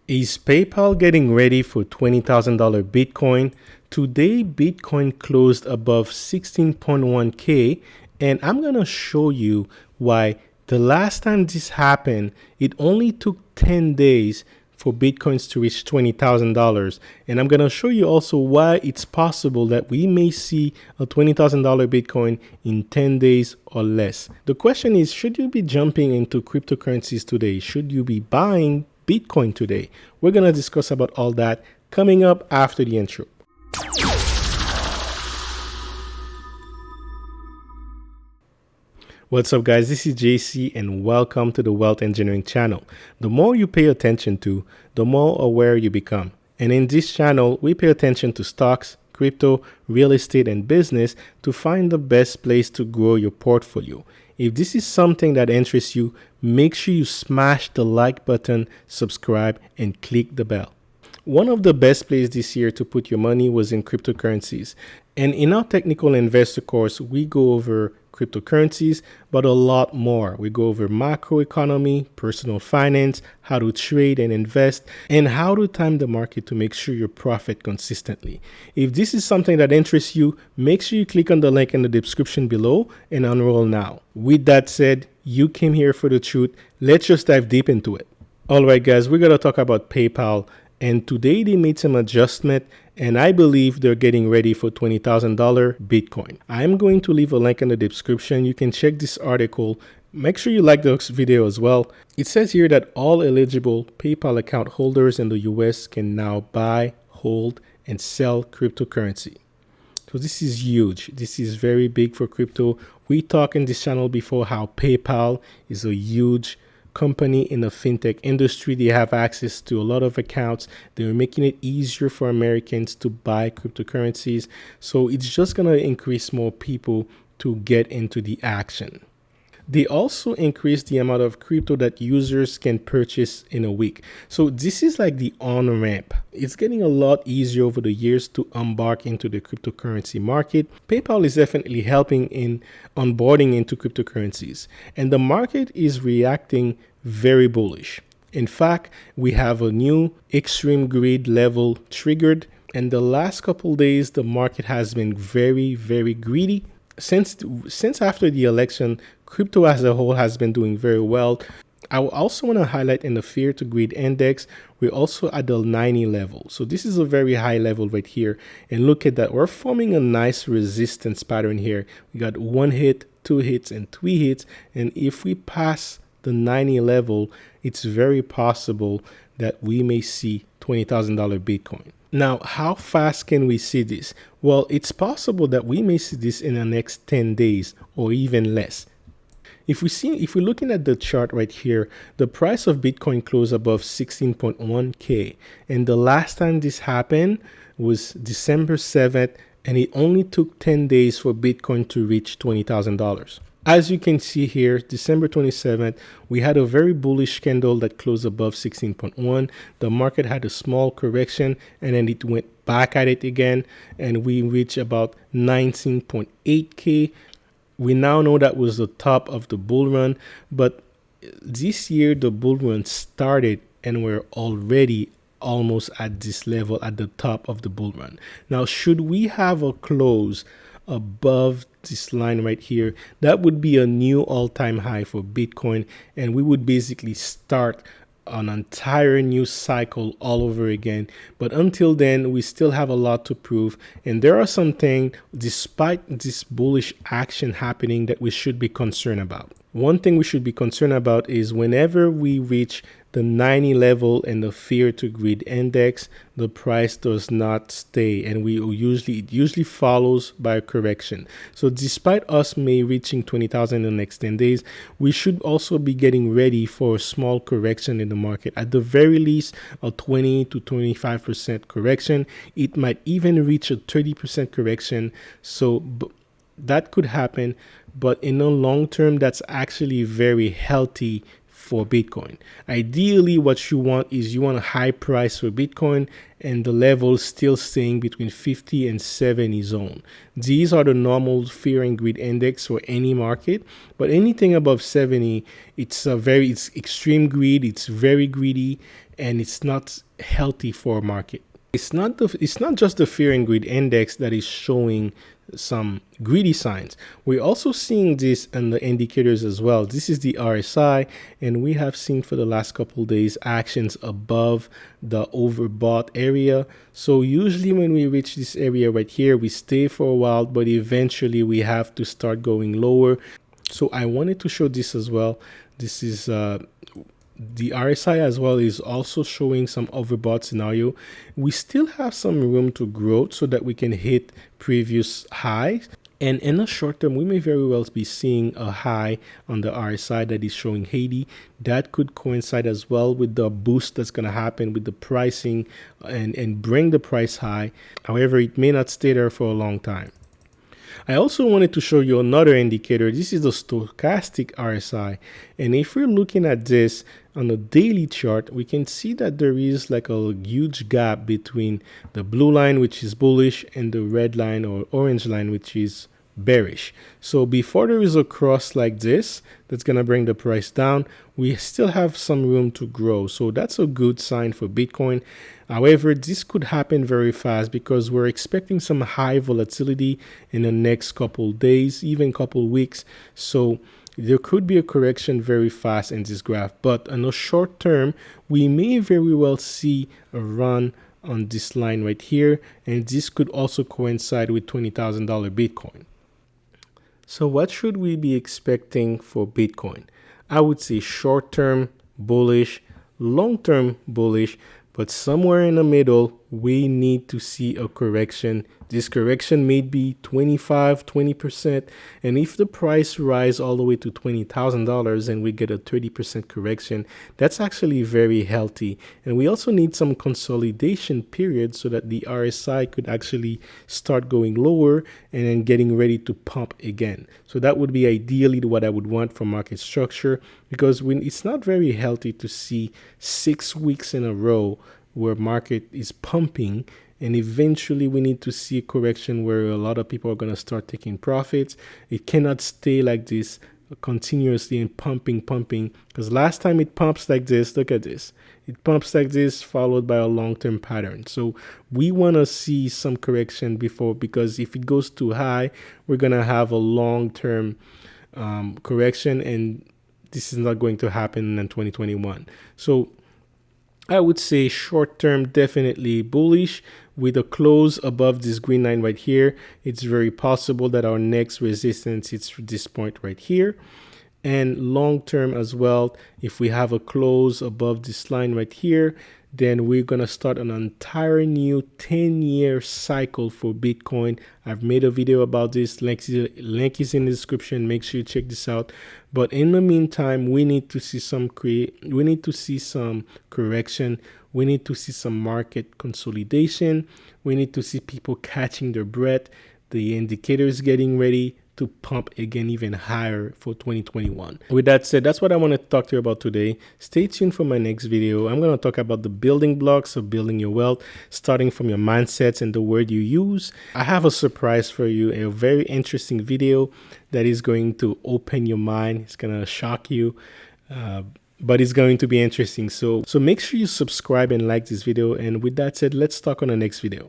Is PayPal getting ready for $20,000 Bitcoin? Today, Bitcoin closed above 16.1K, and I'm going to show you why the last time this happened, it only took 10 days for Bitcoins to reach $20,000. And I'm going to show you also why it's possible that we may see a $20,000 Bitcoin in 10 days or less. The question is, should you be jumping into cryptocurrencies today? Should you be buying Bitcoin today? We're going to discuss about all that coming up after the intro. What's up, guys? This is JC and welcome to the Wealth Engineering channel. The more you pay attention to, the more aware you become. And in this channel, we pay attention to stocks, crypto, real estate, and business to find the best place to grow your portfolio. If this is something that interests you, make sure you smash the like button, subscribe, and click the bell. One of the best places this year to put your money was in cryptocurrencies. And in our technical investor course, we go over cryptocurrencies, but a lot more. We go over macroeconomy, personal finance, how to trade and invest, and how to time the market to make sure you profit consistently. If this is something that interests you, make sure you click on the link in the description below and enroll now. With that said, you came here for the truth. Let's just dive deep into it. All right, guys, we're going to talk about PayPal. And today they made some adjustment, and I believe they're getting ready for $20,000 Bitcoin. I'm going to leave a link in the description. You can check this article. Make sure you like this video as well. It says here that all eligible PayPal account holders in the US can now buy, hold, and sell cryptocurrency. So this is huge. This is very big for crypto. We talked in this channel before how PayPal is a huge company in the fintech industry. They have access to a lot of accounts. They're making it easier for Americans to buy cryptocurrencies. So it's just going to increase more people to get into the action. They also increased the amount of crypto that users can purchase in a week. So this is like the on-ramp. It's getting a lot easier over the years to embark into the cryptocurrency market. PayPal is definitely helping in onboarding into cryptocurrencies. And the market is reacting very bullish. In fact, we have a new extreme greed level triggered. And the last couple days, the market has been very, very greedy. Since after the election, crypto as a whole has been doing very well. I also want to highlight in the fear to greed index, we're also at the 90 level. So this is a very high level right here. And look at that. We're forming a nice resistance pattern here. We got 1 hit, 2 hits, and 3 hits. And if we pass the 90 level, it's very possible that we may see $20,000 Bitcoin. Now, how fast can we see this? Well, it's possible that we may see this in the next 10 days or even less. If we're looking at the chart right here, the price of Bitcoin closed above 16.1K. And the last time this happened was December 7th, and it only took 10 days for Bitcoin to reach $20,000. As you can see here, December 27th, we had a very bullish candle that closed above 16.1. The market had a small correction and then it went back at it again and we reached about 19.8K. We now know that was the top of the bull run, but this year the bull run started and we're already almost at this level at the top of the bull run. Now, should we have a close above this line right here, that would be a new all-time high for Bitcoin, and we would basically start an entire new cycle all over again. But until then, we still have a lot to prove, and there are some things despite this bullish action happening that we should be concerned about. One thing we should be concerned about is whenever we reach the 90 level and the fear to greed index, the price does not stay, and it usually follows by a correction. So despite us may reaching 20,000 in the next 10 days, we should also be getting ready for a small correction in the market. At the very least, a 20 to 25% correction. It might even reach a 30% correction. So that could happen, but in the long term, that's actually very healthy for Bitcoin. Ideally, what you want is you want a high price for Bitcoin and the level still staying between 50 and 70 zone. These are the normal fear and greed index for any market, but anything above 70, it's extreme greed, it's very greedy, and it's not healthy for a market. It's not just the fear and greed index that is showing some greedy signs. We're also seeing this in the indicators as well. This is the RSI, and we have seen for the last couple of days actions above the overbought area. So usually when we reach this area right here, we stay for a while, but eventually we have to start going lower. So I wanted to show this as well. This is the RSI as well is also showing some overbought scenario. We still have some room to grow so that we can hit previous highs. And in the short term, we may very well be seeing a high on the RSI that is showing 80. That could coincide as well with the boost that's going to happen with the pricing and bring the price high. However, it may not stay there for a long time. I also wanted to show you another indicator. This is the stochastic RSI. And if we're looking at this on a daily chart, we can see that there is like a huge gap between the blue line, which is bullish, and the red line or orange line, which is bearish. So before there is a cross like this that's going to bring the price down, we still have some room to grow. So that's a good sign for Bitcoin. However, this could happen very fast because we're expecting some high volatility in the next couple days, even couple weeks. So there could be a correction very fast in this graph. But in the short term, we may very well see a run on this line right here. And this could also coincide with $20,000 Bitcoin. So what should we be expecting for Bitcoin? I would say short-term bullish, long-term bullish, but somewhere in the middle, we need to see a correction. This correction may be 20%. And if the price rise all the way to $20,000 and we get a 30% correction, that's actually very healthy. And we also need some consolidation period so that the RSI could actually start going lower and then getting ready to pump again. So that would be ideally what I would want from market structure, because when it's not very healthy to see 6 weeks in a row where market is pumping, and eventually we need to see a correction where a lot of people are going to start taking profits. It cannot stay like this continuously and pumping, because last time it pumps like this, look at this. It pumps like this followed by a long-term pattern. So we want to see some correction before, because if it goes too high, we're going to have a long-term correction, and this is not going to happen in 2021. So I would say short term, definitely bullish with a close above this green line right here. It's very possible that our next resistance is this point right here. And long term as well, if we have a close above this line right here, then we're going to start an entire new 10-year cycle for Bitcoin. I've made a video about this. Link is in the description. Make sure you check this out. But in the meantime, we need to see some correction. We need to see some market consolidation. We need to see people catching their breath. The indicators getting ready to pump again even higher for 2021. With that said, that's what I want to talk to you about today. Stay tuned for my next video. I'm going to talk about the building blocks of building your wealth, starting from your mindsets and the word you use. I have a surprise for you, a very interesting video that is going to open your mind. It's going to shock you. But it's going to be interesting. So make sure you subscribe and like this video. And with that said, let's talk on the next video.